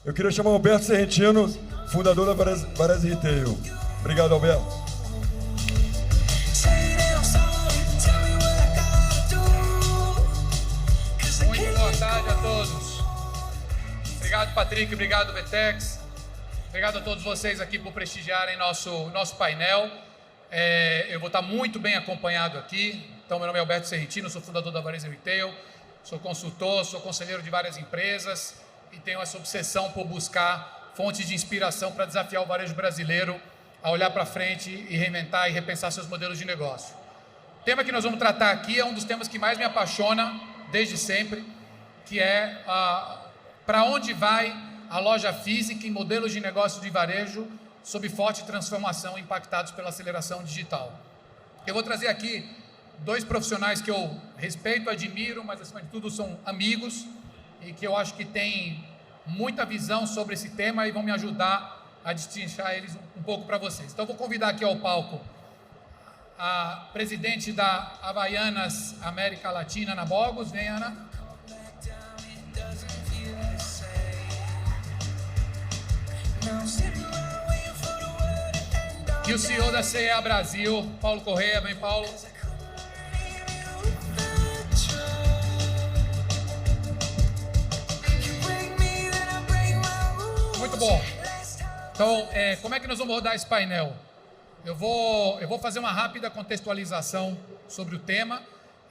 Eu queria chamar o Alberto Serrentino, fundador da Varese Retail. Obrigado, Alberto. Muito boa tarde a todos. Obrigado, Patrick. Obrigado, Vetex. Obrigado a todos vocês aqui por prestigiarem nosso painel. Eu vou estar muito bem acompanhado aqui. Então, meu nome é Alberto Serrentino, sou fundador da Varese Retail, sou consultor, sou conselheiro de várias empresas e tenho essa obsessão por buscar fontes de inspiração para desafiar o varejo brasileiro a olhar para frente e reinventar e repensar seus modelos de negócio. O tema que nós vamos tratar aqui é um dos temas que mais me apaixona desde sempre, que é para onde vai a loja física em modelos de negócio de varejo sob forte transformação impactados pela aceleração digital. Eu vou trazer aqui dois profissionais que eu respeito, admiro, mas acima de tudo são amigos e que eu acho que têm muita visão sobre esse tema e vão me ajudar a destrinchar eles um pouco para vocês. Então eu vou convidar aqui ao palco a presidente da Havaianas América Latina, Ana Bogos. Vem, Ana. E o CEO da CEA Brasil, Paulo Correia. Vem, Paulo. Muito bom. Então, como é que nós vamos rodar esse painel? Eu vou fazer uma rápida contextualização sobre o tema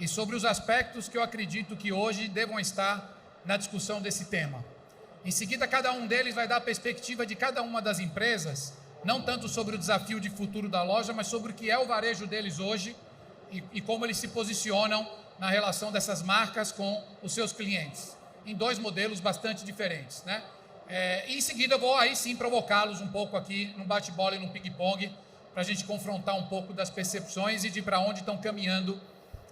e sobre os aspectos que eu acredito que hoje devam estar na discussão desse tema. Em seguida, cada um deles vai dar a perspectiva de cada uma das empresas, não tanto sobre o desafio de futuro da loja, mas sobre o que é o varejo deles hoje e como eles se posicionam na relação dessas marcas com os seus clientes, em dois modelos bastante diferentes, né? E em seguida eu vou aí sim provocá-los um pouco aqui no bate-bola e no ping-pong, para a gente confrontar um pouco das percepções e de para onde estão caminhando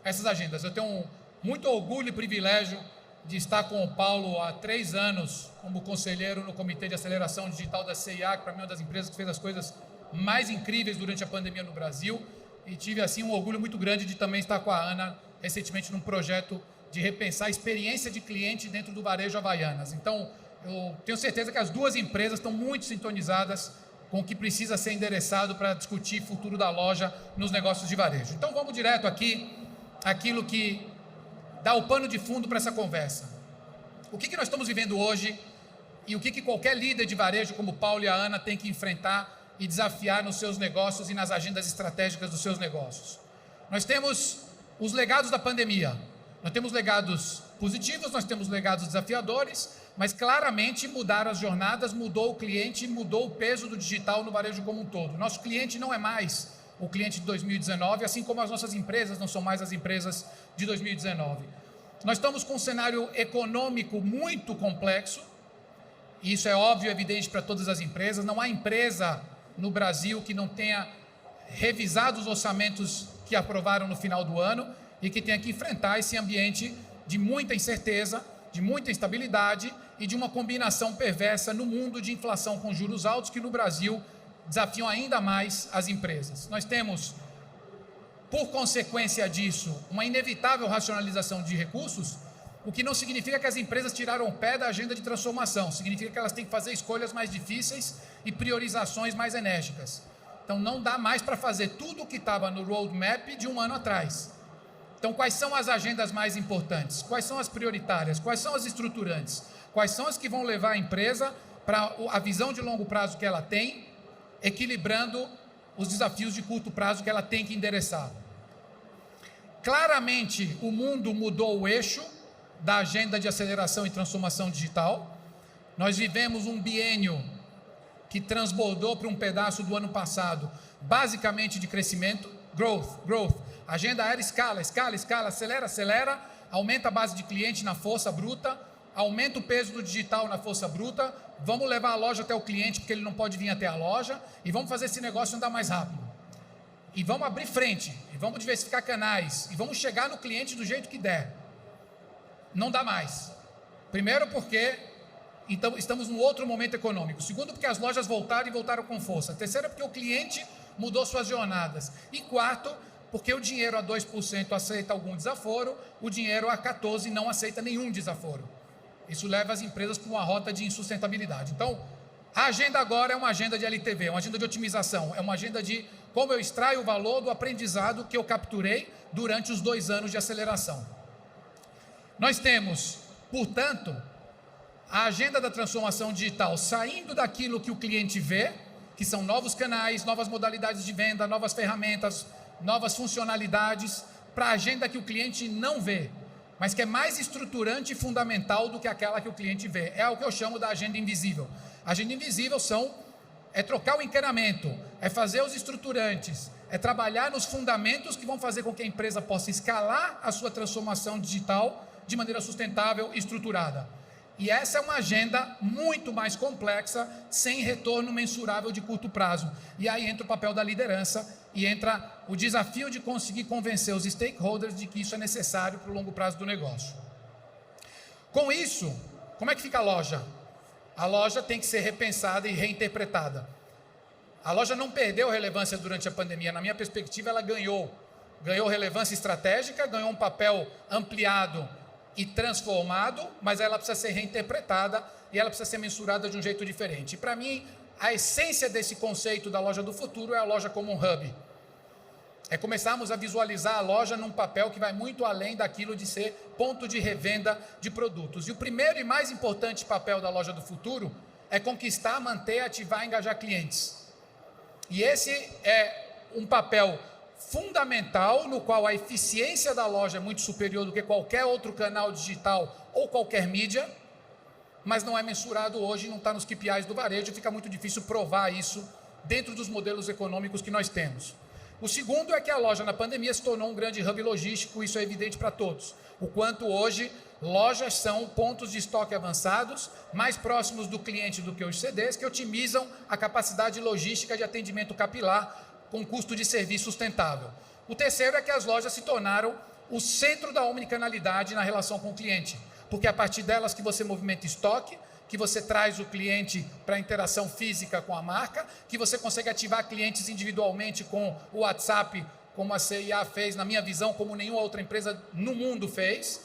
essas agendas. Eu tenho muito orgulho e privilégio de estar com o Paulo há 3 anos como conselheiro no Comitê de Aceleração Digital da CIA, que para mim é uma das empresas que fez as coisas mais incríveis durante a pandemia no Brasil, e tive assim um orgulho muito grande de também estar com a Ana recentemente num projeto de repensar a experiência de cliente dentro do varejo Havaianas. Então, eu tenho certeza que as duas empresas estão muito sintonizadas com o que precisa ser endereçado para discutir o futuro da loja nos negócios de varejo. Então, vamos direto aqui, aquilo que dá o pano de fundo para essa conversa. O que nós estamos vivendo hoje e o que qualquer líder de varejo como o Paulo e a Ana tem que enfrentar e desafiar nos seus negócios e nas agendas estratégicas dos seus negócios. Nós temos os legados da pandemia. Nós temos legados positivos, nós temos legados desafiadores, mas claramente mudaram as jornadas, mudou o cliente, mudou o peso do digital no varejo como um todo. Nosso cliente não é mais o cliente de 2019, assim como as nossas empresas não são mais as empresas de 2019. Nós estamos com um cenário econômico muito complexo, e isso é óbvio e evidente para todas as empresas. Não há empresa no Brasil que não tenha revisado os orçamentos que aprovaram no final do ano e que tenha que enfrentar esse ambiente de muita incerteza, de muita instabilidade e de uma combinação perversa no mundo de inflação com juros altos que no Brasil desafiam ainda mais as empresas. Nós temos, por consequência disso, uma inevitável racionalização de recursos, o que não significa que as empresas tiraram o pé da agenda de transformação, significa que elas têm que fazer escolhas mais difíceis e priorizações mais enérgicas. Então não dá mais para fazer tudo o que estava no roadmap de um ano atrás. Então, quais são as agendas mais importantes? Quais são as prioritárias? Quais são as estruturantes? Quais são as que vão levar a empresa para a visão de longo prazo que ela tem, equilibrando os desafios de curto prazo que ela tem que endereçar? Claramente, o mundo mudou o eixo da agenda de aceleração e transformação digital. Nós vivemos um biênio que transbordou para um pedaço do ano passado, basicamente de crescimento, growth. A agenda era escala, acelera, aumenta a base de cliente na força bruta, aumenta o peso do digital na força bruta, vamos levar a loja até o cliente porque ele não pode vir até a loja e vamos fazer esse negócio andar mais rápido. E vamos abrir frente, e vamos diversificar canais, e vamos chegar no cliente do jeito que der. Não dá mais. Primeiro porque então, estamos num outro momento econômico. Segundo, porque as lojas voltaram com força. Terceiro, porque o cliente mudou suas jornadas. E quarto, porque o dinheiro a 2% aceita algum desaforo, o dinheiro a 14% não aceita nenhum desaforo. Isso leva as empresas para uma rota de insustentabilidade. Então, a agenda agora é uma agenda de LTV, é uma agenda de otimização, é uma agenda de como eu extraio o valor do aprendizado que eu capturei durante os 2 anos de aceleração. Nós temos, portanto, a agenda da transformação digital saindo daquilo que o cliente vê, que são novos canais, novas modalidades de venda, novas ferramentas, novas funcionalidades, para a agenda que o cliente não vê, mas que é mais estruturante e fundamental do que aquela que o cliente vê. É o que eu chamo da agenda invisível. A agenda invisível é trocar o encanamento, é fazer os estruturantes, é trabalhar nos fundamentos que vão fazer com que a empresa possa escalar a sua transformação digital de maneira sustentável e estruturada. E essa é uma agenda muito mais complexa, sem retorno mensurável de curto prazo. E aí entra o papel da liderança e entra o desafio de conseguir convencer os stakeholders de que isso é necessário para o longo prazo do negócio. Com isso, como é que fica a loja? A loja tem que ser repensada e reinterpretada. A loja não perdeu relevância durante a pandemia. Na minha perspectiva, ela ganhou relevância estratégica, ganhou um papel ampliado e transformado, mas ela precisa ser reinterpretada e ela precisa ser mensurada de um jeito diferente. E para mim, a essência desse conceito da loja do futuro é a loja como um hub. É começarmos a visualizar a loja num papel que vai muito além daquilo de ser ponto de revenda de produtos. E o primeiro e mais importante papel da loja do futuro é conquistar, manter, ativar e engajar clientes. E esse é um papel fundamental no qual a eficiência da loja é muito superior do que qualquer outro canal digital ou qualquer mídia, mas não é mensurado hoje, não está nos KPIs do varejo, fica muito difícil provar isso dentro dos modelos econômicos que nós temos. O segundo é que a loja na pandemia se tornou um grande hub logístico, isso é evidente para todos. O quanto hoje lojas são pontos de estoque avançados, mais próximos do cliente do que os CDs, que otimizam a capacidade logística de atendimento capilar com custo de serviço sustentável. O terceiro é que as lojas se tornaram o centro da omnicanalidade na relação com o cliente, porque é a partir delas que você movimenta estoque, que você traz o cliente para a interação física com a marca, que você consegue ativar clientes individualmente com o WhatsApp, como a CIA fez, na minha visão, como nenhuma outra empresa no mundo fez,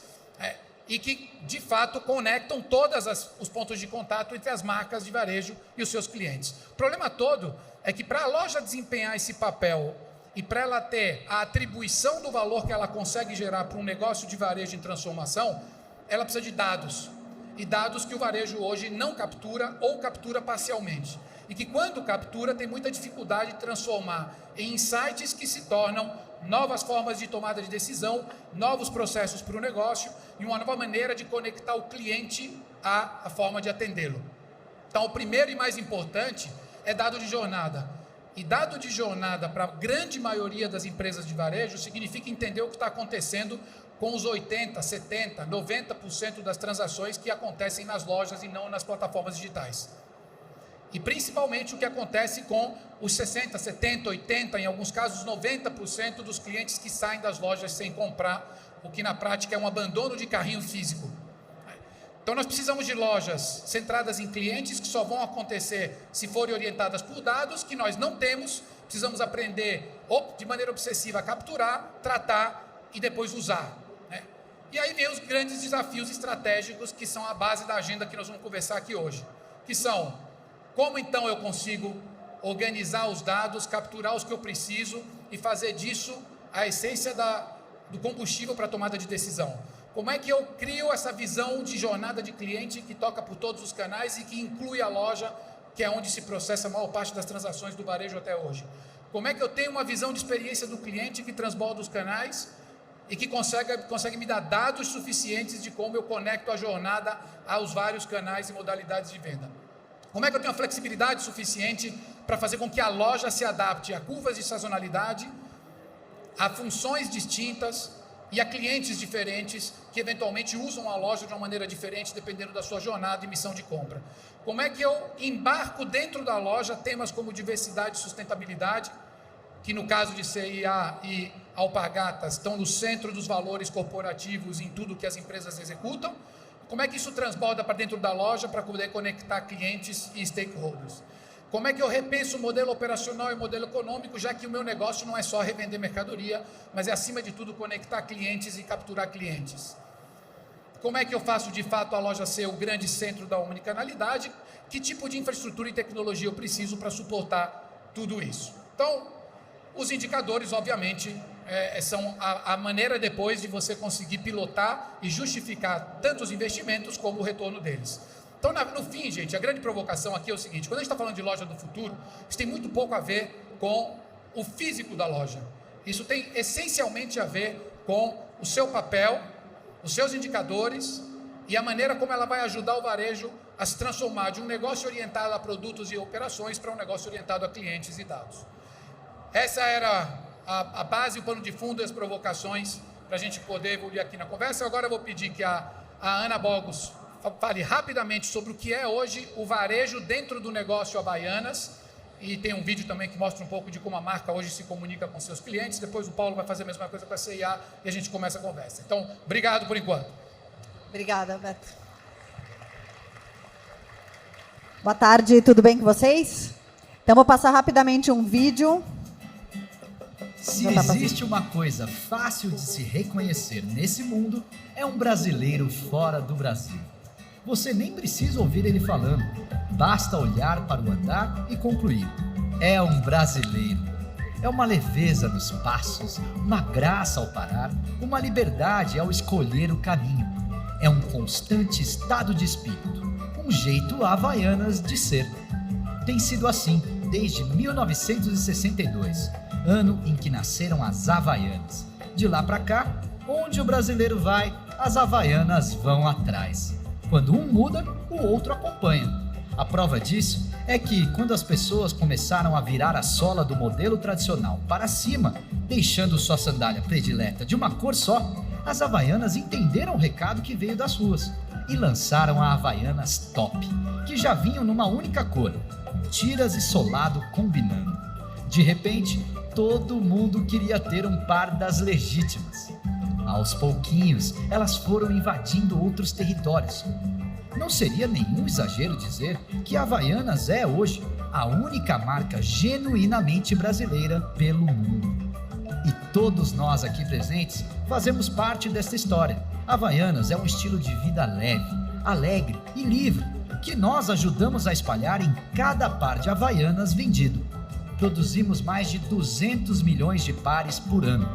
e que, de fato, conectam todos os pontos de contato entre as marcas de varejo e os seus clientes. O problema todo é que para a loja desempenhar esse papel e para ela ter a atribuição do valor que ela consegue gerar para um negócio de varejo em transformação, ela precisa de dados. E dados que o varejo hoje não captura ou captura parcialmente. E que quando captura tem muita dificuldade de transformar em insights que se tornam novas formas de tomada de decisão, novos processos para o negócio e uma nova maneira de conectar o cliente à forma de atendê-lo. Então, o primeiro e mais importante é dado de jornada. E dado de jornada para a grande maioria das empresas de varejo significa entender o que está acontecendo com os 80%, 70%, 90% das transações que acontecem nas lojas e não nas plataformas digitais. E principalmente o que acontece com os 60%, 70%, 80%, em alguns casos 90% dos clientes que saem das lojas sem comprar, o que na prática é um abandono de carrinho físico. Então nós precisamos de lojas centradas em clientes que só vão acontecer se forem orientadas por dados que nós não temos, precisamos aprender de maneira obsessiva a capturar, tratar e depois usar. E aí vem os grandes desafios estratégicos que são a base da agenda que nós vamos conversar aqui hoje, que são como então eu consigo organizar os dados, capturar os que eu preciso e fazer disso a essência do combustível para a tomada de decisão. Como é que eu crio essa visão de jornada de cliente que toca por todos os canais e que inclui a loja, que é onde se processa a maior parte das transações do varejo até hoje? Como é que eu tenho uma visão de experiência do cliente que transborda os canais e que consegue me dar dados suficientes de como eu conecto a jornada aos vários canais e modalidades de venda? Como é que eu tenho a flexibilidade suficiente para fazer com que a loja se adapte a curvas de sazonalidade, a funções distintas e a clientes diferentes que eventualmente usam a loja de uma maneira diferente dependendo da sua jornada e missão de compra? Como é que eu embarco dentro da loja temas como diversidade e sustentabilidade, que no caso de CIA e Alpargatas estão no centro dos valores corporativos em tudo que as empresas executam? Como é que isso transborda para dentro da loja para poder conectar clientes e stakeholders? Como é que eu repenso o modelo operacional e o modelo econômico, já que o meu negócio não é só revender mercadoria, mas é, acima de tudo, conectar clientes e capturar clientes? como é que eu faço de fato a loja ser o grande centro da omnicanalidade, que tipo de infraestrutura e tecnologia eu preciso para suportar tudo isso. Então, os indicadores, obviamente, são a maneira depois de você conseguir pilotar e justificar tanto os investimentos como o retorno deles. Então, no fim, gente, a grande provocação aqui é o seguinte: quando a gente está falando de loja do futuro, isso tem muito pouco a ver com o físico da loja. Isso tem essencialmente a ver com o seu papel, os seus indicadores e a maneira como ela vai ajudar o varejo a se transformar de um negócio orientado a produtos e operações para um negócio orientado a clientes e dados. Essa era a base, o pano de fundo e as provocações para a gente poder evoluir aqui na conversa. Agora eu vou pedir que a Ana Bogos fale rapidamente sobre o que é hoje o varejo dentro do negócio Havaianas, e tem um vídeo também que mostra um pouco de como a marca hoje se comunica com seus clientes. Depois o Paulo vai fazer a mesma coisa com a CIA e a gente começa a conversa. Então, obrigado por enquanto. Obrigada, Beto. Boa tarde, tudo bem com vocês? Então, vou passar rapidamente um vídeo. Se existe uma coisa fácil de se reconhecer nesse mundo, é um brasileiro fora do Brasil. Você nem precisa ouvir ele falando, basta olhar para o andar e concluir: é um brasileiro. É uma leveza nos passos, uma graça ao parar, uma liberdade ao escolher o caminho. É um constante estado de espírito, um jeito Havaianas de ser. Tem sido assim desde 1962, ano em que nasceram as Havaianas. De lá para cá, onde o brasileiro vai, as Havaianas vão atrás. Quando um muda, o outro acompanha. A prova disso é que, quando as pessoas começaram a virar a sola do modelo tradicional para cima, deixando sua sandália predileta de uma cor só, as Havaianas entenderam o recado que veio das ruas e lançaram a Havaianas Top, que já vinham numa única cor, tiras e solado combinando. De repente, todo mundo queria ter um par das legítimas. Aos pouquinhos, elas foram invadindo outros territórios. Não seria nenhum exagero dizer que a Havaianas é hoje a única marca genuinamente brasileira pelo mundo. E todos nós aqui presentes fazemos parte dessa história. Havaianas é um estilo de vida leve, alegre e livre, que nós ajudamos a espalhar em cada par de Havaianas vendido. Produzimos mais de 200 milhões de pares por ano,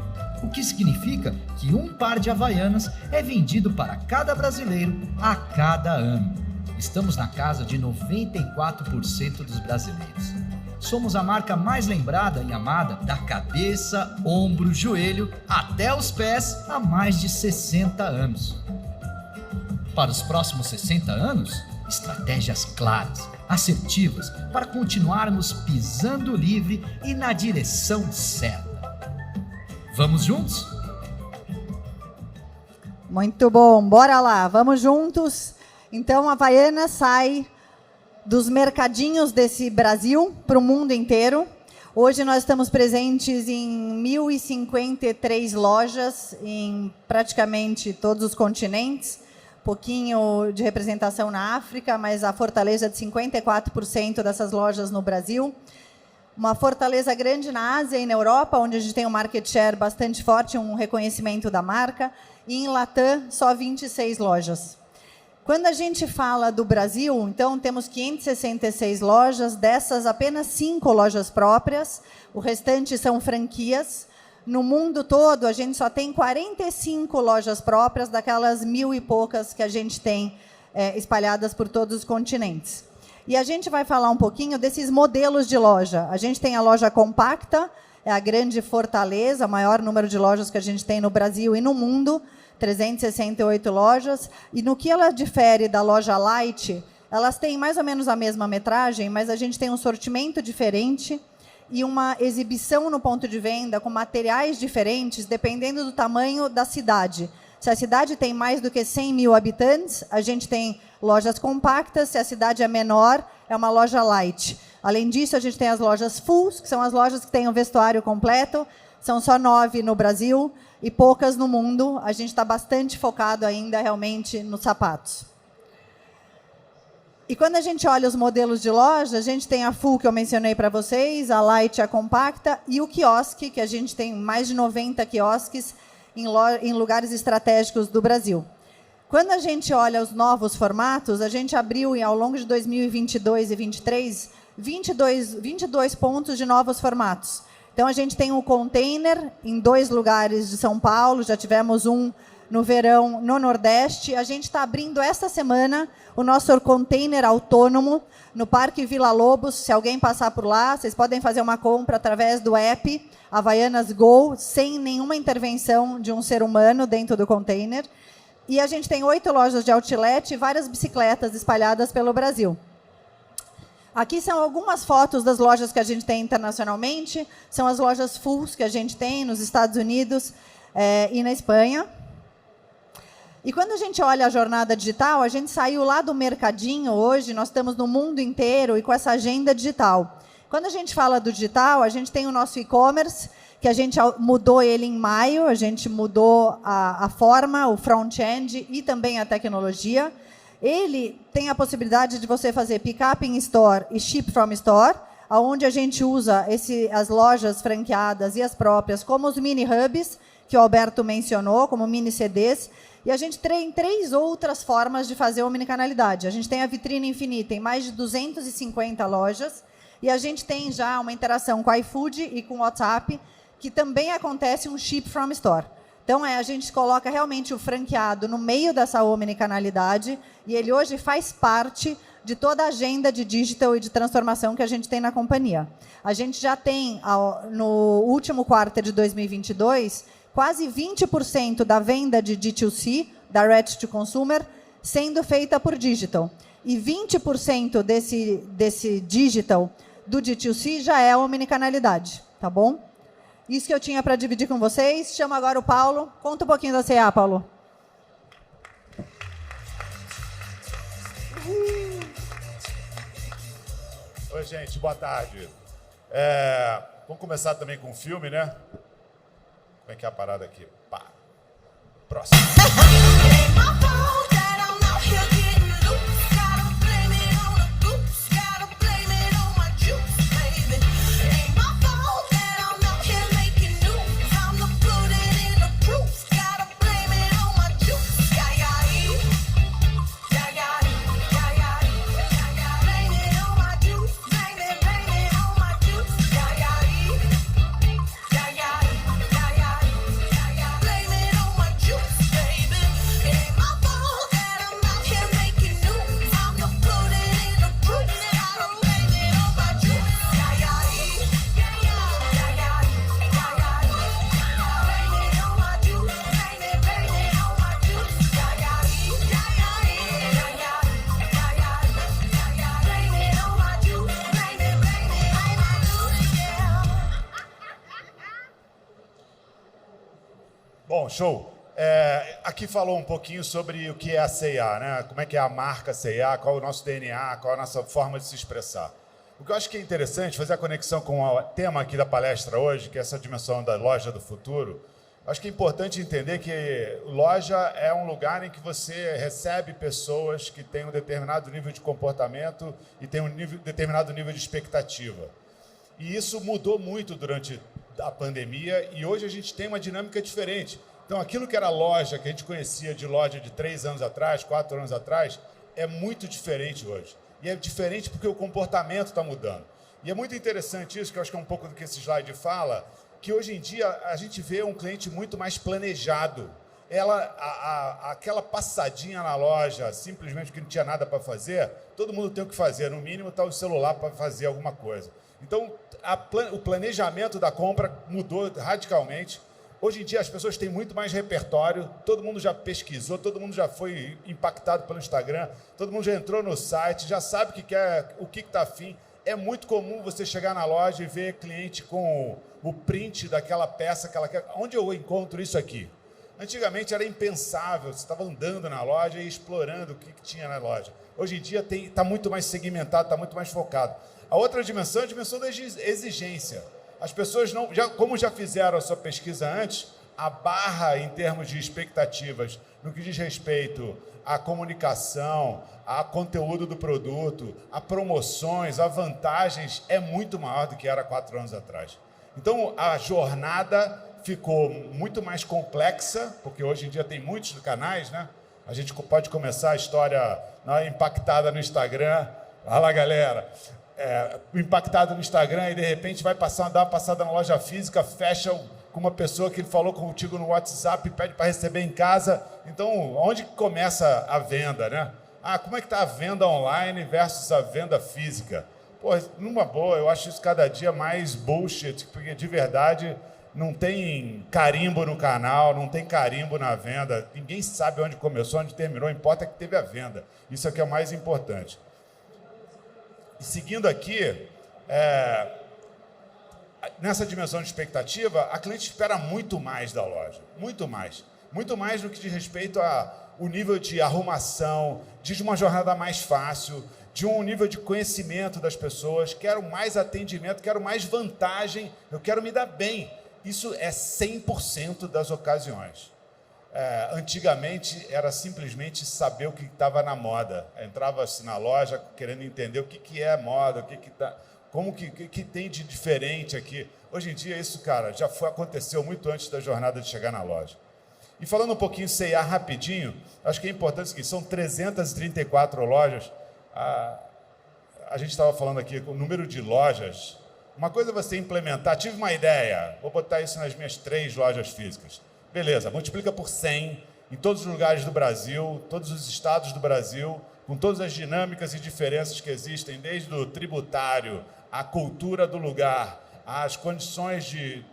o que significa que um par de Havaianas é vendido para cada brasileiro a cada ano. Estamos na casa de 94% dos brasileiros. Somos a marca mais lembrada e amada da cabeça, ombro, joelho até os pés há mais de 60 anos. Para os próximos 60 anos, estratégias claras, assertivas, para continuarmos pisando livre e na direção certa. Vamos juntos? Muito bom, bora lá, vamos juntos. Então, a Havaianas sai dos mercadinhos desse Brasil para o mundo inteiro. Hoje nós estamos presentes em 1.053 lojas em praticamente todos os continentes. Pouquinho de representação na África, mas a fortaleza de 54% dessas lojas no Brasil. Uma fortaleza grande na Ásia e na Europa, onde a gente tem um market share bastante forte, um reconhecimento da marca. E em Latam, só 26 lojas. Quando a gente fala do Brasil, então, temos 566 lojas, dessas apenas 5 lojas próprias, o restante são franquias. No mundo todo, a gente só tem 45 lojas próprias, daquelas 1.000 e poucas que a gente tem espalhadas por todos os continentes. E a gente vai falar um pouquinho desses modelos de loja. A gente tem a loja compacta, é a grande fortaleza, o maior número de lojas que a gente tem no Brasil e no mundo, 368 lojas. E no que ela difere da loja light, elas têm mais ou menos a mesma metragem, mas a gente tem um sortimento diferente e uma exibição no ponto de venda com materiais diferentes, dependendo do tamanho da cidade. Se a cidade tem mais do que 100 mil habitantes, a gente tem lojas compactas. Se a cidade é menor, é uma loja light. Além disso, a gente tem as lojas fulls, que são as lojas que têm o vestuário completo. São só 9 no Brasil e poucas no mundo. A gente está bastante focado ainda, realmente, nos sapatos. E quando a gente olha os modelos de loja, a gente tem a full, que eu mencionei para vocês, a light, a compacta, e o quiosque, que a gente tem mais de 90 quiosques em lugares estratégicos do Brasil. Quando a gente olha os novos formatos, a gente abriu ao longo de 2022 e 2023 22 pontos de novos formatos. Então, a gente tem um container em 2 lugares de São Paulo, já tivemos um no verão no Nordeste. A gente está abrindo esta semana o nosso container autônomo no Parque Vila Lobos. Se alguém passar por lá, vocês podem fazer uma compra através do app Havaianas Go, sem nenhuma intervenção de um ser humano dentro do container. E a gente tem 8 lojas de outlet e várias bicicletas espalhadas pelo Brasil. Aqui são algumas fotos das lojas que a gente tem internacionalmente. São as lojas fulls que a gente tem nos Estados Unidos e na Espanha. E quando a gente olha a jornada digital, a gente saiu lá do mercadinho hoje, nós estamos no mundo inteiro e com essa agenda digital. Quando a gente fala do digital, a gente tem o nosso e-commerce, que a gente mudou ele em maio, a gente mudou a forma, o front-end e também a tecnologia. Ele tem a possibilidade de você fazer pick-up in store e ship from store, onde a gente usa as lojas franqueadas e as próprias como os mini hubs, que o Alberto mencionou, como mini CDs. E a gente tem 3 outras formas de fazer omnicanalidade. A gente tem a vitrine infinita em mais de 250 lojas, e a gente tem já uma interação com o iFood e com o WhatsApp, que também acontece um ship from store. Então, a gente coloca realmente o franqueado no meio dessa omnicanalidade, e ele hoje faz parte de toda a agenda de digital e de transformação que a gente tem na companhia. A gente já tem, no último quarto de 2022, quase 20% da venda de D2C, Direct to Consumer, sendo feita por digital. E 20% desse digital do D2C já é omnicanalidade, tá bom? Isso que eu tinha para dividir com vocês. Chamo agora o Paulo. Conta um pouquinho da C&A, Paulo. Oi, gente, boa tarde. Vamos começar também com o filme, né? Como é que é a parada aqui? Pá. Próximo. Bom, show. Aqui falou um pouquinho sobre o que é a C&A, né? Como é que é a marca C&A, qual é o nosso DNA, qual é a nossa forma de se expressar. O que eu acho que é interessante, fazer a conexão com o tema aqui da palestra hoje, que é essa dimensão da loja do futuro. Acho que é importante entender que loja é um lugar em que você recebe pessoas que têm um determinado nível de comportamento e têm determinado nível de expectativa. E isso mudou muito durante a pandemia e hoje a gente tem uma dinâmica diferente. Então, aquilo que era loja, que a gente conhecia de loja de 3 anos atrás, 4 anos atrás, é muito diferente hoje. E é diferente porque o comportamento está mudando. E é muito interessante isso, que eu acho que é um pouco do que esse slide fala, que hoje em dia a gente vê um cliente muito mais planejado. Aquela passadinha na loja, simplesmente porque não tinha nada para fazer, todo mundo tem o que fazer, no mínimo está o celular para fazer alguma coisa. Então, o planejamento da compra mudou radicalmente. Hoje em dia, as pessoas têm muito mais repertório, todo mundo já pesquisou, todo mundo já foi impactado pelo Instagram, todo mundo já entrou no site, já sabe o que quer, o que está afim. É muito comum você chegar na loja e ver cliente com o print daquela peça que ela quer. Onde eu encontro isso aqui? Antigamente era impensável, você estava andando na loja e explorando o que tinha na loja. Hoje em dia está muito mais segmentado, está muito mais focado. A outra dimensão é a dimensão da exigência. As pessoas, como já fizeram a sua pesquisa antes, a barra em termos de expectativas no que diz respeito à comunicação, a conteúdo do produto, a promoções, a vantagens, é muito maior do que era 4 anos atrás. Então, a jornada ficou muito mais complexa, porque hoje em dia tem muitos canais, né? A gente pode começar a história impactada no Instagram. Olha lá, galera. Impactado no Instagram e, de repente, vai dar uma passada na loja física, fecha com uma pessoa que ele falou contigo no WhatsApp e pede para receber em casa. Então, onde começa a venda, né? Como é que está a venda online versus a venda física? Pô, numa boa, eu acho isso cada dia mais bullshit, porque, de verdade, não tem carimbo no canal, não tem carimbo na venda. Ninguém sabe onde começou, onde terminou. Importa que teve a venda. Isso é que é o mais importante. E seguindo aqui, nessa dimensão de expectativa, a cliente espera muito mais da loja, muito mais no que diz respeito ao nível de arrumação, de uma jornada mais fácil, de um nível de conhecimento das pessoas. Quero mais atendimento, quero mais vantagem, eu quero me dar bem. Isso é 100% das ocasiões. Antigamente era simplesmente saber o que estava na moda. Entrava-se na loja querendo entender o que é moda, o que tem de diferente aqui. Hoje em dia isso, cara, aconteceu muito antes da jornada de chegar na loja. E falando um pouquinho C&A rapidinho, acho que é importante que são 334 lojas. A gente estava falando aqui com o número de lojas. Uma coisa é você implementar, tive uma ideia, vou botar isso nas minhas 3 lojas físicas. Beleza, multiplica por 100 em todos os lugares do Brasil, todos os estados do Brasil, com todas as dinâmicas e diferenças que existem, desde o tributário, a cultura do lugar, as condições de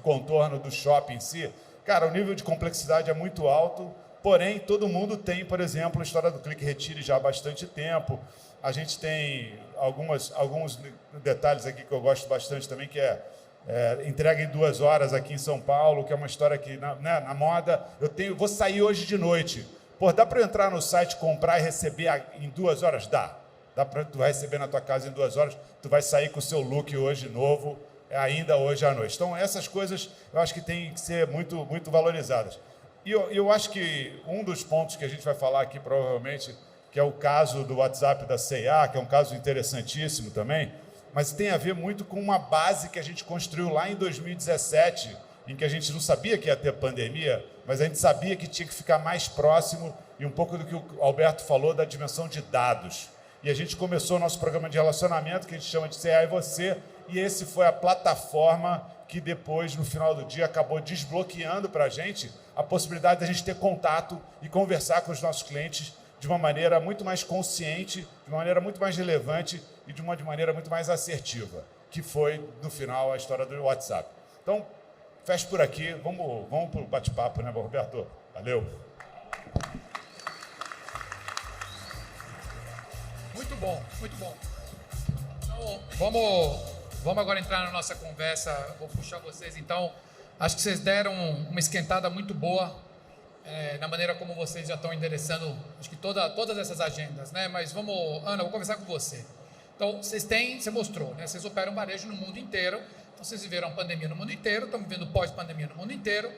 contorno do shopping em si. Cara, o nível de complexidade é muito alto, porém, todo mundo tem, por exemplo, a história do Clique Retire já há bastante tempo. A gente tem alguns detalhes aqui que eu gosto bastante também, que entrega em 2 horas aqui em São Paulo, que é uma história que, na moda, vou sair hoje de noite. Pô, dá para eu entrar no site, comprar e receber em 2 horas? Dá. Tu vai receber na tua casa em 2 horas, tu vai sair com o seu look hoje novo, ainda hoje à noite. Então, essas coisas eu acho que tem que ser muito, muito valorizadas. E eu acho que um dos pontos que a gente vai falar aqui, provavelmente, que é o caso do WhatsApp da C&A, que é um caso interessantíssimo também, mas tem a ver muito com uma base que a gente construiu lá em 2017, em que a gente não sabia que ia ter pandemia, mas a gente sabia que tinha que ficar mais próximo, e um pouco do que o Alberto falou da dimensão de dados. E a gente começou o nosso programa de relacionamento, que a gente chama de C&A e Você, e esse foi a plataforma que depois, no final do dia, acabou desbloqueando para a gente a possibilidade de a gente ter contato e conversar com os nossos clientes de uma maneira muito mais consciente, de uma maneira muito mais relevante e de uma maneira muito mais assertiva, que foi, no final, a história do WhatsApp. Então, fecho por aqui. Vamos para o bate-papo, né, Roberto? Valeu. Muito bom, muito bom. Então, vamos agora entrar na nossa conversa. Vou puxar vocês, então. Acho que vocês deram uma esquentada muito boa na maneira como vocês já estão endereçando, acho que todas essas agendas, né? Mas Ana, vou conversar com você. Então, você mostrou, né? Vocês operam varejo no mundo inteiro. Então, vocês viveram a pandemia no mundo inteiro, estão vivendo pós-pandemia no mundo inteiro.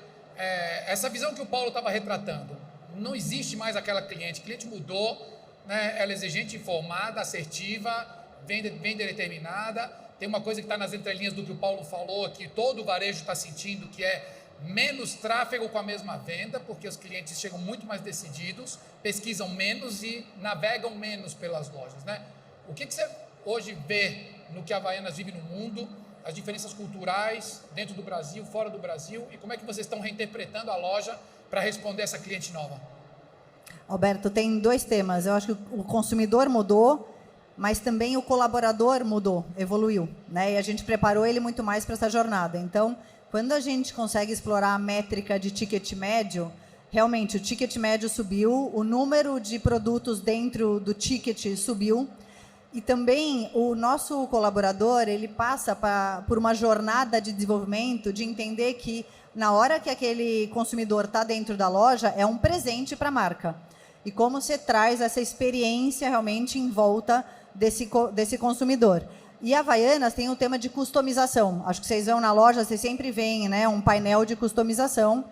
Essa visão que o Paulo estava retratando, não existe mais aquela cliente. O cliente mudou, né? Ela é exigente, informada, assertiva, venda determinada. Tem uma coisa que está nas entrelinhas do que o Paulo falou, que todo o varejo está sentindo, que é menos tráfego com a mesma venda, porque os clientes chegam muito mais decididos, pesquisam menos e navegam menos pelas lojas, né? O que você hoje vê no que a Havaianas vive no mundo, as diferenças culturais dentro do Brasil, fora do Brasil, e como é que vocês estão reinterpretando a loja para responder essa cliente nova? Alberto, tem 2 temas. Eu acho que o consumidor mudou, mas também o colaborador mudou, evoluiu, né? E a gente preparou ele muito mais para essa jornada. Então, quando a gente consegue explorar a métrica de ticket médio, realmente o ticket médio subiu, o número de produtos dentro do ticket subiu, e também o nosso colaborador, ele passa por uma jornada de desenvolvimento, de entender que na hora que aquele consumidor está dentro da loja, é um presente para a marca. E como você traz essa experiência realmente em volta desse consumidor. E a Havaianas tem o tema de customização. Acho que vocês vão na loja, vocês sempre veem, né, um painel de customização,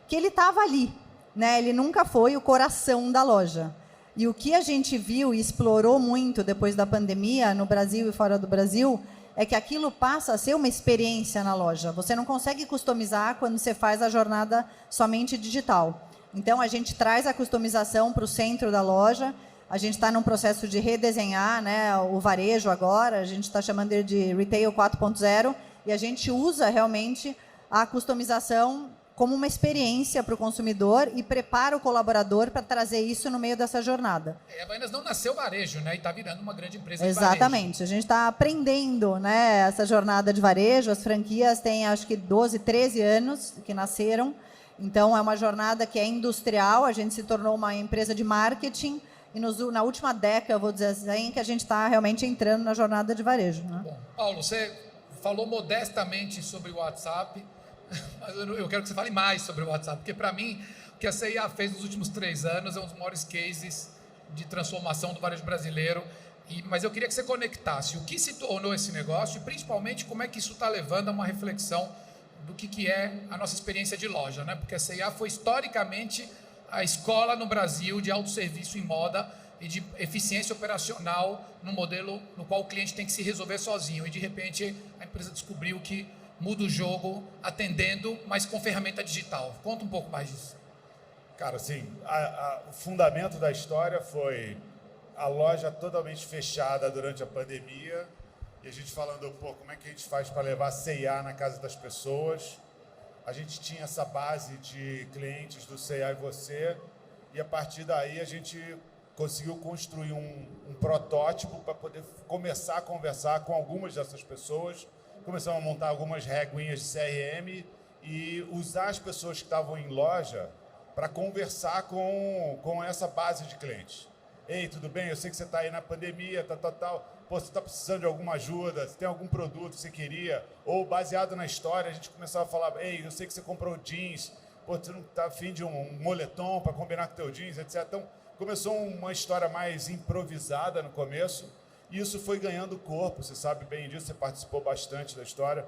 que ele estava ali, né? Ele nunca foi o coração da loja. E o que a gente viu e explorou muito depois da pandemia, no Brasil e fora do Brasil, é que aquilo passa a ser uma experiência na loja. Você não consegue customizar quando você faz a jornada somente digital. Então, a gente traz a customização para o centro da loja. A gente está num processo de redesenhar, né, o varejo agora. A gente está chamando ele de Retail 4.0. E a gente usa realmente a customização como uma experiência para o consumidor e prepara o colaborador para trazer isso no meio dessa jornada. A Havaianas não nasceu varejo, né? E está virando uma grande empresa de Exatamente. varejo. A gente está aprendendo, né, essa jornada de varejo. As franquias têm, acho que, 12, 13 anos que nasceram. Então, é uma jornada que é industrial. A gente se tornou uma empresa de marketing. E na última década, eu vou dizer assim, que a gente está realmente entrando na jornada de varejo. Né? Bom, Paulo, você falou modestamente sobre o WhatsApp, mas eu quero que você fale mais sobre o WhatsApp, porque para mim, o que a CIA fez nos últimos 3 anos é um dos maiores cases de transformação do varejo brasileiro. Mas eu queria que você conectasse o que se tornou esse negócio e principalmente como é que isso está levando a uma reflexão do que é a nossa experiência de loja, né? Porque a CIA foi historicamente a escola no Brasil de autosserviço em moda e de eficiência operacional no modelo no qual o cliente tem que se resolver sozinho. E, de repente, a empresa descobriu que muda o jogo atendendo, mas com ferramenta digital. Conta um pouco mais disso. Cara, assim, o fundamento da história foi a loja totalmente fechada durante a pandemia e a gente falando, pô, como é que a gente faz para levar C&A na casa das pessoas? A gente tinha essa base de clientes do C&A e Você e a partir daí a gente conseguiu construir um protótipo para poder começar a conversar com algumas dessas pessoas. Começamos a montar algumas reguinhas de CRM e usar as pessoas que estavam em loja para conversar com essa base de clientes. Ei, tudo bem? Eu sei que você está aí na pandemia, tal. Pô, você está precisando de alguma ajuda? Você tem algum produto que você queria? Ou, baseado na história, a gente começava a falar, ei, eu sei que você comprou jeans, pô, você não está afim de um moletom para combinar com o teu jeans, etc. Então, começou uma história mais improvisada no começo e isso foi ganhando corpo, você sabe bem disso, você participou bastante da história,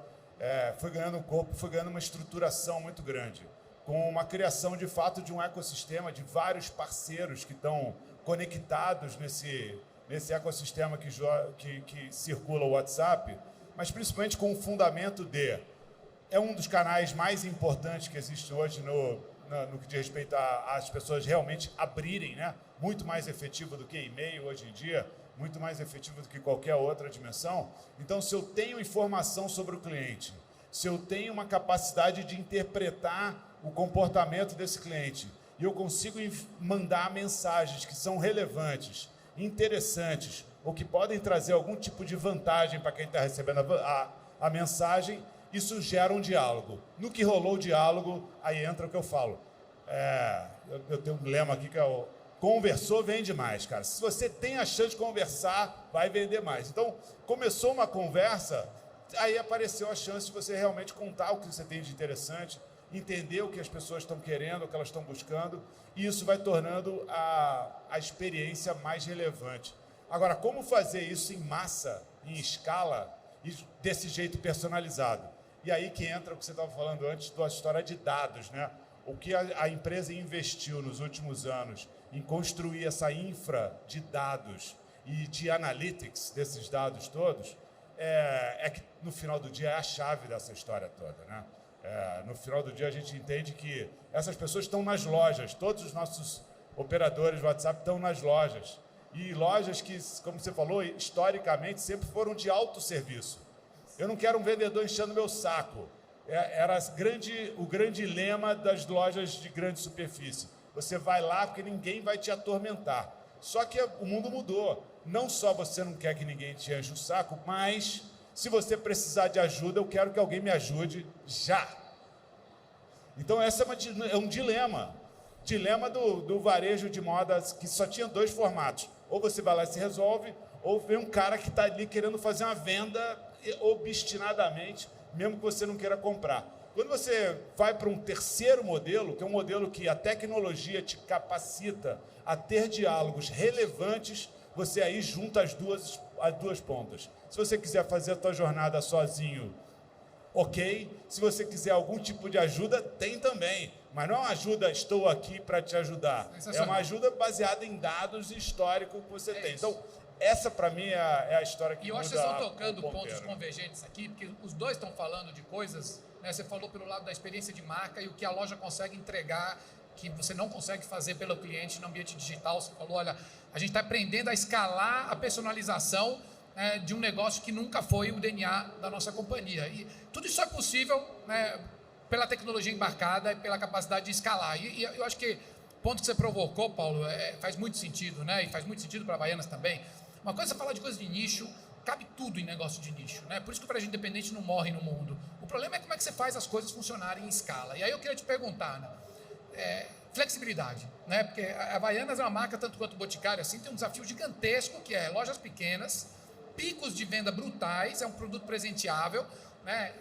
foi ganhando corpo, foi ganhando uma estruturação muito grande, com uma criação, de fato, de um ecossistema de vários parceiros que estão conectados nesse ecossistema que circula o WhatsApp, mas principalmente com o fundamento de... É um dos canais mais importantes que existe hoje no que diz respeito às pessoas realmente abrirem, né? Muito mais efetivo do que e-mail hoje em dia, muito mais efetivo do que qualquer outra dimensão. Então, se eu tenho informação sobre o cliente, se eu tenho uma capacidade de interpretar o comportamento desse cliente e eu consigo mandar mensagens que são relevantes, interessantes, ou que podem trazer algum tipo de vantagem para quem está recebendo a mensagem, isso gera um diálogo. No que rolou o diálogo, aí entra o que eu falo. Eu tenho um lema aqui que é o conversou, vende mais, cara. Se você tem a chance de conversar, vai vender mais. Então, começou uma conversa, aí apareceu a chance de você realmente contar o que você tem de interessante, entender o que as pessoas estão querendo, o que elas estão buscando, e isso vai tornando a experiência mais relevante. Agora, como fazer isso em massa, em escala, e desse jeito personalizado? E aí que entra o que você estava falando antes da história de dados, né? O que a empresa investiu nos últimos anos em construir essa infra de dados e de analytics desses dados todos, que no final do dia é a chave dessa história toda, né? No final do dia a gente entende que essas pessoas estão nas lojas, todos os nossos operadores de WhatsApp estão nas lojas. E lojas que, como você falou, historicamente sempre foram de autosserviço. Eu não quero um vendedor enchendo meu saco. Era o grande lema das lojas de grande superfície. Você vai lá porque ninguém vai te atormentar. Só que o mundo mudou. Não só você não quer que ninguém te enche o saco, mas se você precisar de ajuda, eu quero que alguém me ajude já. Então, esse é um dilema. Dilema do varejo de moda, que só tinha 2 formatos. Ou você vai lá e se resolve, ou vem um cara que está ali querendo fazer uma venda obstinadamente, mesmo que você não queira comprar. Quando você vai para um terceiro modelo, que é um modelo que a tecnologia te capacita a ter diálogos relevantes, você aí junta as duas pontas. Se você quiser fazer a tua jornada sozinho, ok. Se você quiser algum tipo de ajuda, tem também. Mas não é uma ajuda, estou aqui para te ajudar. É uma ajuda baseada em dados e histórico que você tem. Então, essa para mim é a história que muda. E eu acho que vocês estão tocando pontos convergentes aqui, porque os dois estão falando de coisas, né? Você falou pelo lado da experiência de marca e o que a loja consegue entregar que você não consegue fazer pelo cliente no ambiente digital. Você falou, olha, a gente está aprendendo a escalar a personalização de um negócio que nunca foi o DNA da nossa companhia. E tudo isso é possível, né, pela tecnologia embarcada e pela capacidade de escalar. E eu acho que o ponto que você provocou, Paulo, faz muito sentido, né? E faz muito sentido para a Havaianas também. Uma coisa é falar de coisa de nicho, cabe tudo em negócio de nicho, né? Por isso que o varejo independente não morre no mundo. O problema é como é que você faz as coisas funcionarem em escala. E aí eu queria te perguntar, né? Flexibilidade, né? Porque a Havaianas é uma marca, tanto quanto o Boticário, assim, tem um desafio gigantesco, que é lojas pequenas, picos de venda brutais, é um produto presenteável, né?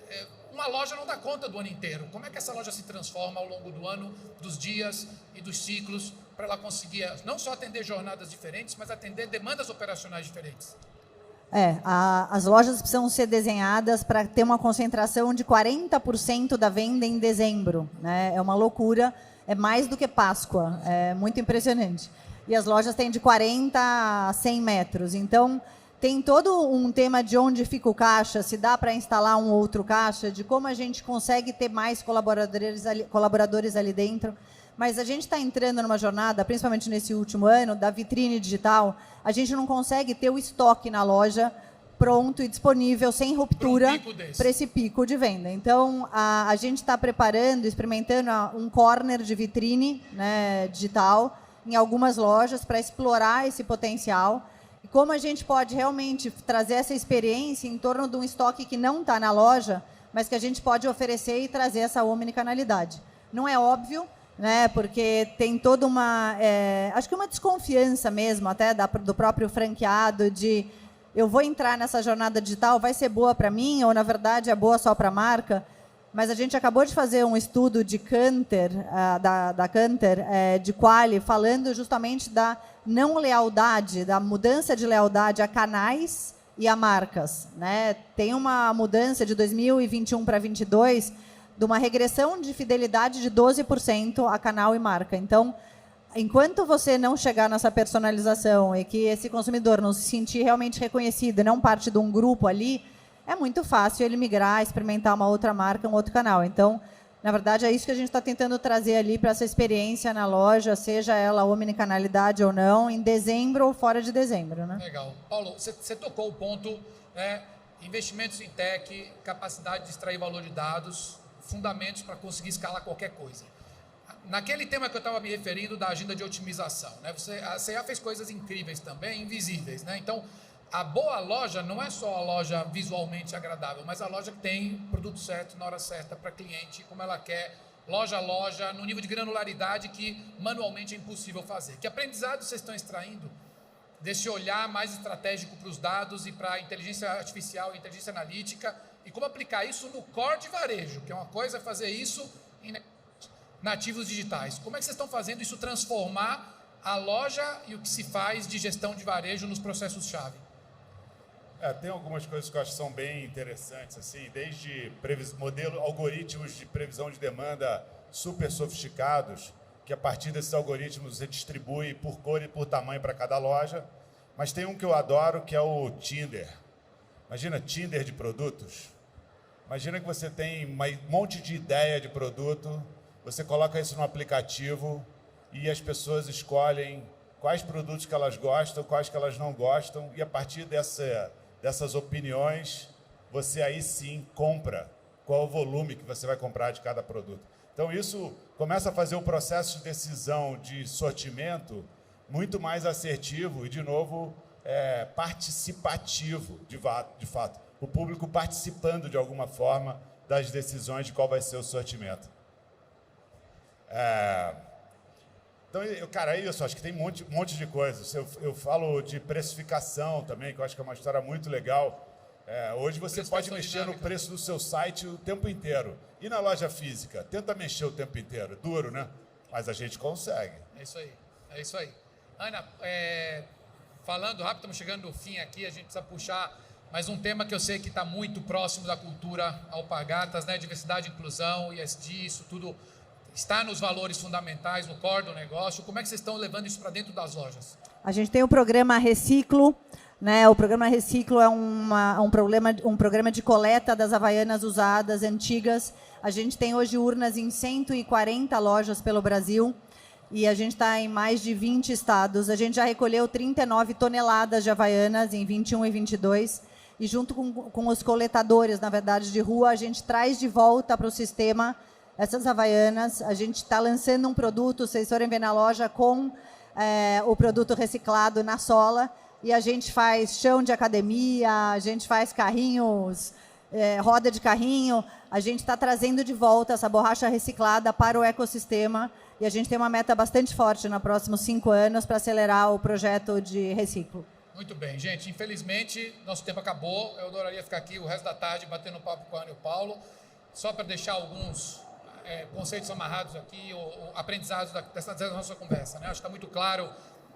Uma loja não dá conta do ano inteiro. Como é que essa loja se transforma ao longo do ano, dos dias e dos ciclos, para ela conseguir não só atender jornadas diferentes, mas atender demandas operacionais diferentes? As lojas precisam ser desenhadas para ter uma concentração de 40% da venda em dezembro, né? É uma loucura, é mais do que Páscoa, é muito impressionante. E as lojas têm de 40 a 100 metros, então tem todo um tema de onde fica o caixa, se dá para instalar um outro caixa, de como a gente consegue ter mais colaboradores ali dentro. Mas a gente está entrando numa jornada, principalmente nesse último ano, da vitrine digital. A gente não consegue ter o estoque na loja pronto e disponível, sem ruptura, para esse pico de venda. Então, a gente está preparando, experimentando um corner de vitrine, né, digital em algumas lojas para explorar esse potencial. E como a gente pode realmente trazer essa experiência em torno de um estoque que não está na loja, mas que a gente pode oferecer e trazer essa omnicanalidade. Não é óbvio, né, porque tem toda uma, acho que uma desconfiança mesmo, até do próprio franqueado, de eu vou entrar nessa jornada digital, vai ser boa para mim, ou na verdade é boa só para a marca. Mas a gente acabou de fazer um estudo de Kantar, da Kantar, de Quali, falando justamente da não lealdade, da mudança de lealdade a canais e a marcas, né? Tem uma mudança de 2021 para 2022 de uma regressão de fidelidade de 12% a canal e marca. Então, enquanto você não chegar nessa personalização e que esse consumidor não se sentir realmente reconhecido e não parte de um grupo ali, é muito fácil ele migrar, experimentar uma outra marca, um outro canal. Então, na verdade, é isso que a gente está tentando trazer ali para essa experiência na loja, seja ela omnicanalidade ou não, em dezembro ou fora de dezembro, né? Legal. Paulo, você tocou o ponto, né? Investimentos em tech, capacidade de extrair valor de dados, fundamentos para conseguir escalar qualquer coisa. Naquele tema que eu estava me referindo, da agenda de otimização, né? A C&A fez coisas incríveis também, invisíveis, né? Então, a boa loja não é só a loja visualmente agradável, mas a loja que tem produto certo na hora certa para cliente, como ela quer, loja a loja, no nível de granularidade que manualmente é impossível fazer. Que aprendizado vocês estão extraindo desse olhar mais estratégico para os dados e para a inteligência artificial e inteligência analítica, e como aplicar isso no core de varejo, que é uma coisa fazer isso em nativos digitais. Como é que vocês estão fazendo isso transformar a loja e o que se faz de gestão de varejo nos processos-chave? Tem algumas coisas que eu acho que são bem interessantes, assim, desde algoritmos de previsão de demanda super sofisticados, que a partir desses algoritmos você distribui por cor e por tamanho para cada loja. Mas tem um que eu adoro, que é o Tinder. Imagina Tinder de produtos. Imagina que você tem um monte de ideia de produto, você coloca isso no aplicativo e as pessoas escolhem quais produtos que elas gostam, quais que elas não gostam, e a partir dessas opiniões, você aí sim compra qual o volume que você vai comprar de cada produto. Então isso começa a fazer o processo de decisão de sortimento muito mais assertivo e, de novo, participativo, de fato. O público participando de alguma forma das decisões de qual vai ser o sortimento. Então, cara, é isso, acho que tem um monte de coisas. Eu falo de precificação também, que eu acho que é uma história muito legal. Hoje você pode mexer no preço do seu site o tempo inteiro. E na loja física? Tenta mexer o tempo inteiro. Duro, né? Mas a gente consegue. É isso aí. Ana, falando rápido, estamos chegando no fim aqui, a gente precisa puxar mais um tema que eu sei que está muito próximo da cultura Alpargatas, né? Diversidade, inclusão, ESG, isso tudo está nos valores fundamentais, no core do negócio. Como é que vocês estão levando isso para dentro das lojas? A gente tem o programa Reciclo, né? O programa Reciclo é um programa de coleta das Havaianas usadas, antigas. A gente tem hoje urnas em 140 lojas pelo Brasil e a gente está em mais de 20 estados. A gente já recolheu 39 toneladas de Havaianas em 21 e 22 e junto com os coletadores, na verdade, de rua, a gente traz de volta para o sistema essas Havaianas. A gente está lançando um produto, vocês forem ver na loja, com o produto reciclado na sola. E a gente faz chão de academia, a gente faz carrinhos, roda de carrinho. A gente está trazendo de volta essa borracha reciclada para o ecossistema. E a gente tem uma meta bastante forte nos próximos 5 anos para acelerar o projeto de reciclo. Muito bem, gente. Infelizmente, nosso tempo acabou. Eu adoraria ficar aqui o resto da tarde batendo papo com a Ana e o Paulo. Só para deixar alguns conceitos amarrados aqui, ou aprendizados dessa nossa conversa, né? Acho que está muito claro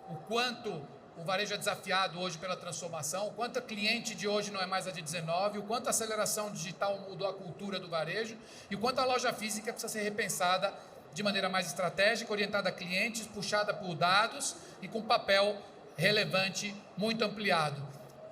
o quanto o varejo é desafiado hoje pela transformação, o quanto a cliente de hoje não é mais a de 19, o quanto a aceleração digital mudou a cultura do varejo e o quanto a loja física precisa ser repensada de maneira mais estratégica, orientada a clientes, puxada por dados e com papel relevante muito ampliado.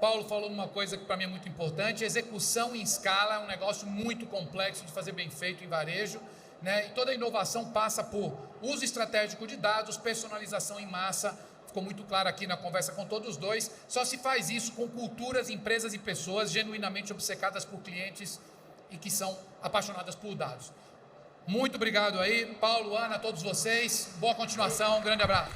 Paulo falou uma coisa que para mim é muito importante: execução em escala é um negócio muito complexo de fazer bem feito em varejo, né? E toda inovação passa por uso estratégico de dados, personalização em massa. Ficou muito claro aqui na conversa com todos os dois. Só se faz isso com culturas, empresas e pessoas genuinamente obcecadas por clientes e que são apaixonadas por dados. Muito obrigado aí, Paulo, Ana, a todos vocês. Boa continuação, um grande abraço.